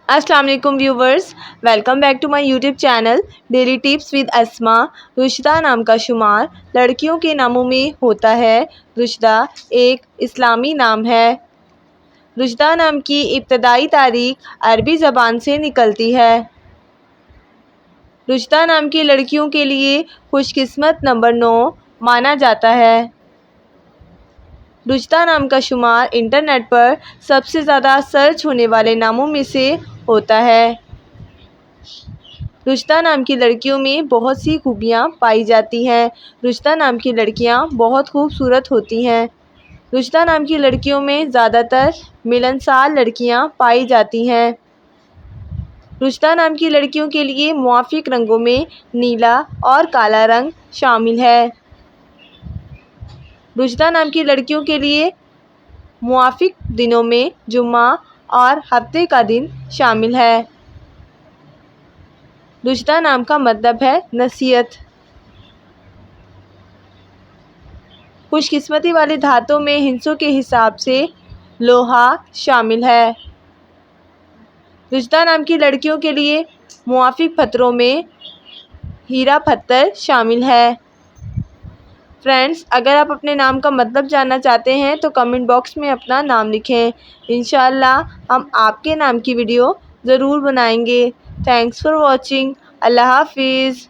السلام علیکم viewers, welcome back to my YouTube channel daily tips with Asma. Rushda نام کا شمار لڑکیوں کے ناموں میں ہوتا ہے۔ رشدہ ایک اسلامی نام ہے۔ رشدہ نام کی ابتدائی تاریخ عربی زبان سے نکلتی ہے۔ رشدہ نام کی لڑکیوں کے لیے خوش قسمت نمبر 9 مانا جاتا ہے۔ رشدہ نام کا شمار انٹرنیٹ پر سب سے زیادہ سرچ ہونے والے ناموں میں سے ہوتا ہے۔ رشدہ نام کی لڑکیوں میں بہت سی خوبیاں پائی جاتی ہیں۔ رشدہ نام کی لڑکیاں بہت خوبصورت ہوتی ہیں۔ رشدہ نام کی لڑکیوں میں زیادہ تر ملنسار لڑکیاں پائی جاتی ہیں۔ رشدہ نام کی لڑکیوں کے لیے موافق رنگوں میں نیلا اور کالا رنگ شامل ہے۔ رشدہ نام کی لڑکیوں کے لیے موافق دنوں میں جمعہ اور ہفتے کا دن شامل ہے۔ رشدہ نام کا مطلب ہے نصیحت۔ خوش قسمتی والے دھاتوں میں ہندسوں کے حساب سے لوہا شامل ہے۔ رشدہ نام کی لڑکیوں کے لیے موافق پتھروں میں ہیرا پتھر شامل ہے۔ فرینڈز، اگر آپ اپنے نام کا مطلب جاننا چاہتے ہیں تو کمنٹ باکس میں اپنا نام لکھیں۔ انشاءاللہ ہم آپ کے نام کی ویڈیو ضرور بنائیں گے۔ Thanks for watching. اللہ حافظ۔